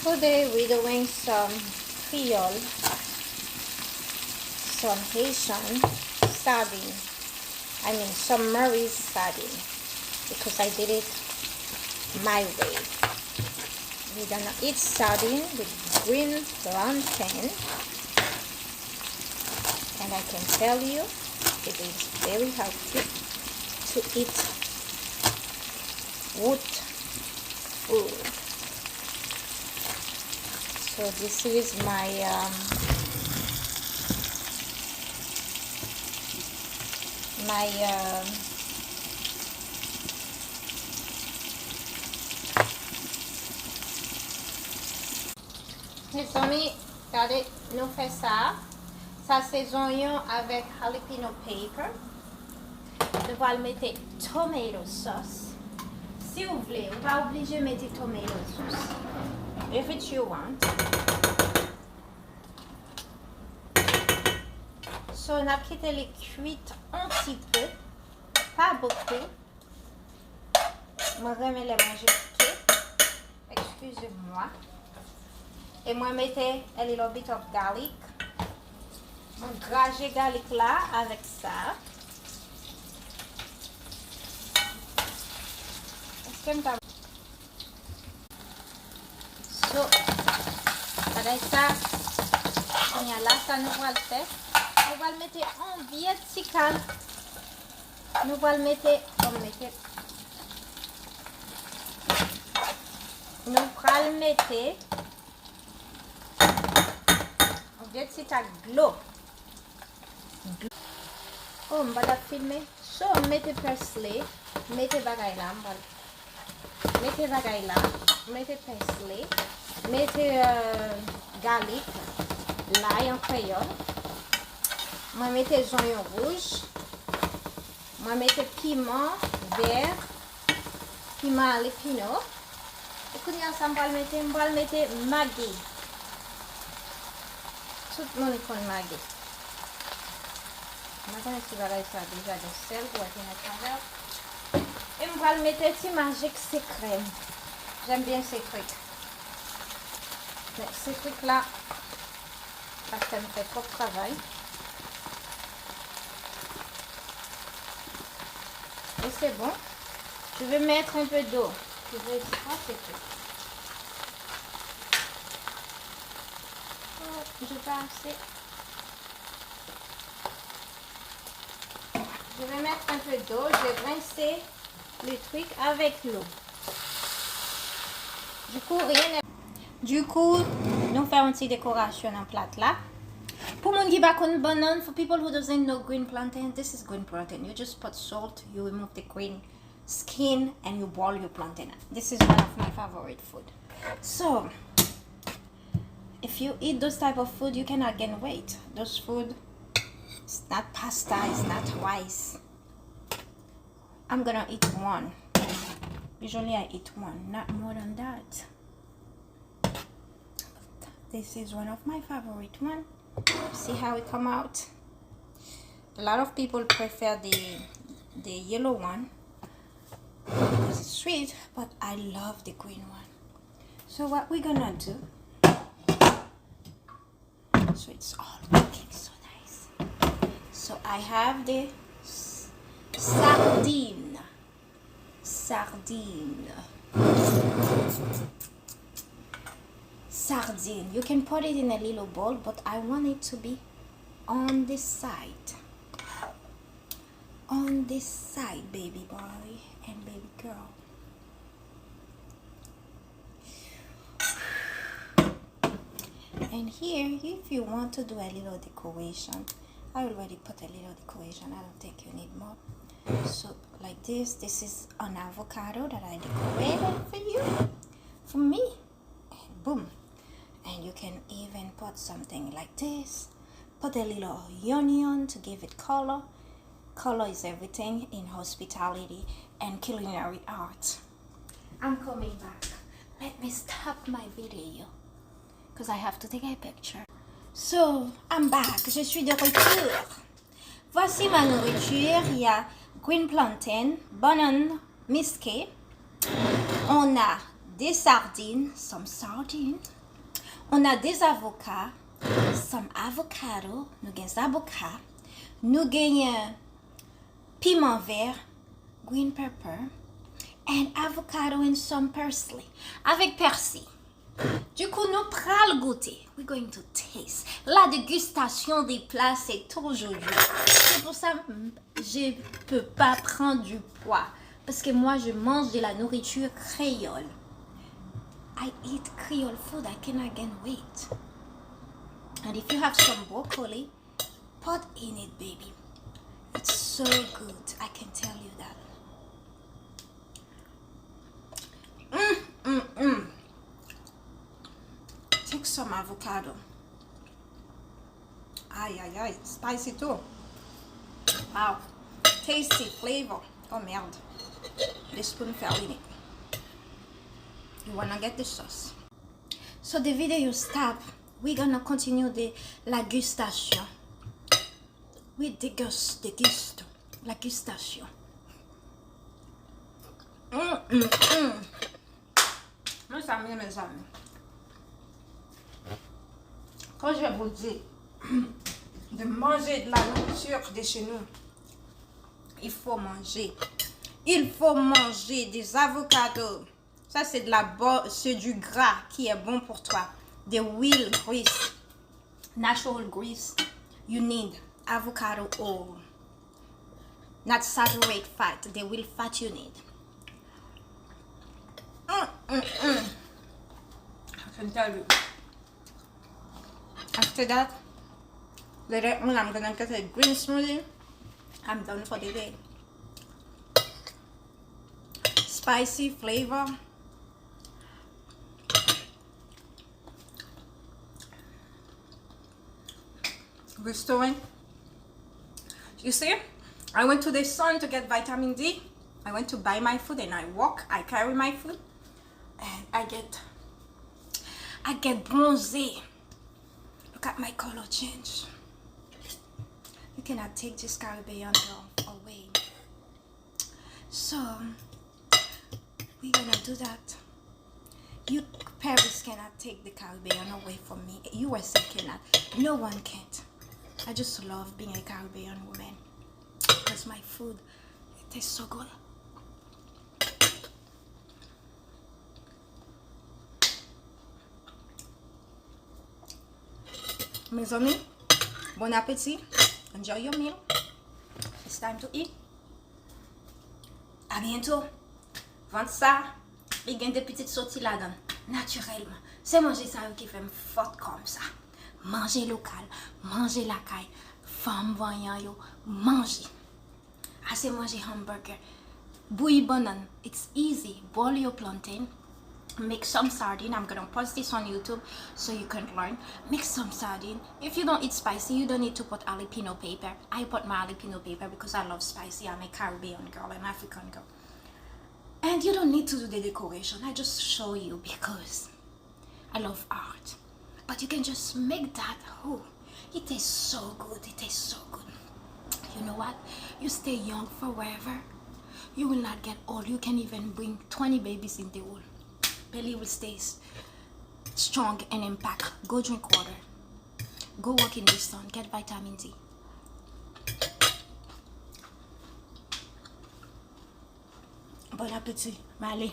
Today we're doing some Creole, some Haitian sardine. I mean some Maurice sardine because I did it my way. We're gonna eat sardine with green plantain, and I can tell you it is very healthy to eat root food. So this is my mes amis, regardez, nous fait ça. Ça c'est oignon avec jalapeno pepper. Nous allons mettre tomato sauce. Si vous voulez, vous pas obligé de mettre tomato sauce. If it's you want. So, on a quitté les cuites un petit peu, pas beaucoup. Moi, je vais les manger tout. Excusez-moi. Et moi, mettez a little bit of garlic. Mon gragé garlic là avec ça. Est-ce que me So, avec ça, on y a là, ça nous va le faire. Nous allons le mettre en vertical. Nous allons le mettre en vertical. Nous allons le mettre en vertical glow. Oh, on va la filmer. So, mettez parsley, mettez bagaille là, mettez bagaille là, mettez parsley, mettez garlic, l'ail en créole. Moi, mettez oignons rouges. Moi, mettez piment vert, piment jalapeno. Écoutez, ça, on va le mettre Maggi. Tout le monde connaît Maggi. Maintenant, tu vas ça déjà de sel pour être à travers. Et on va le mettre petit magique secret. J'aime bien ces trucs. Mais ces trucs là, parce que ça me fait trop de travail. Et c'est bon. Je vais mettre un peu d'eau. Je vais extraire tout. Oh, je vais assez. Je vais mettre un peu d'eau. Je vais rincer le truc avec l'eau. Du coup, nous faisons une petite décoration en plate là. For mon qui va connaître banane, for people who doesn't know green plantain, this is green plantain. You just put salt, you remove the green skin, and you boil your plantain. This is one of my favorite food. So, if you eat those type of food, you cannot gain weight. Those food, it's not pasta, it's not rice. I'm gonna eat one. Usually I eat one, not more than that. This is one of my favorite one. See how it come out. A lot of people prefer the yellow one because it's sweet, but I love the green one. So what we're gonna do, so it's all looking so nice. So I have the sardine. Sardine. You can put it in a little bowl, but I want it to be on this side. On this side, baby boy and baby girl. And here, if you want to do a little decoration, I already put a little decoration. I don't think you need more. So like this is an avocado that I decorated for you, for me, and boom. And you can even put something like this. Put a little onion to give it color. Color is everything in hospitality and culinary art. I'm coming back. Let me stop my video because I have to take a picture. So, I'm back. Je suis de retour. Voici ma nourriture. Il y a green plantain, banan, misqué. On a des sardines, some sardines. On a des avocats, some avocado. Nous gagnons zaboka. Nous gagnons piment vert, green pepper, and avocado and some parsley. Avec persil. Du coup, nous prenons le goûter. We're going to taste. La dégustation des plats, c'est toujours dur. C'est pour ça que je ne peux pas prendre du poids. Parce que moi, je mange de la nourriture créole. I eat Creole food. I cannot gain weight. And if you have some broccoli, put in it, baby. It's so good. I can tell you that. Take some avocado. Aïe, spicy too. Wow, tasty flavor. Oh merde, the spoon fell in it. You wanna get the sauce. So the video stop. We're gonna continue the la gustation. We dégustation. La gustation. Mes amis. Quand je vous dis de manger de la nourriture de chez nous, il faut manger. Il faut manger des avocados. Ça, c'est du gras qui est bon pour toi. The wheel grease. Natural grease. You need avocado oil. Not saturated fat. The wheel fat you need. I can tell you. After that, later on, I'm gonna get a green smoothie. I'm done for the day. Spicy flavor. Restoring. You see, I went to the sun to get vitamin D. I went to buy my food and I walk. I carry my food, and I get bronzé. Look at my color change. You cannot take this Caribbean girl away. So we're gonna do that. You Paris cannot take the Caribbean away from me. USA cannot. No one can't. I just love being a Caribbean woman. Because my food, it tastes so good. Mes amis, bon appétit. Enjoy your meal. It's time to eat. À bientôt. Vendre ça, il y a des petites sorties là-dedans. Naturellement. C'est manger ça qui fait me forte comme ça. Manger local, manger la caille. Femme voyant yo, manger. C'est manger hamburger. Bouyi banan. It's easy. Boil your plantain. Make some sardine. I'm gonna post this on YouTube so you can learn. Make some sardine. If you don't eat spicy, you don't need to put jalapeno pepper. I put my jalapeno pepper because I love spicy. I'm a Caribbean girl, an African girl. And you don't need to do the decoration. I just show you because I love art. But you can just make that. Oh, it tastes so good. It tastes so good. You know what? You stay young forever. You will not get old. You can even bring 20 babies in the world. Belly will stay strong and impact. Go drink water. Go walk in the sun. Get vitamin D. Bon appétit. Allez.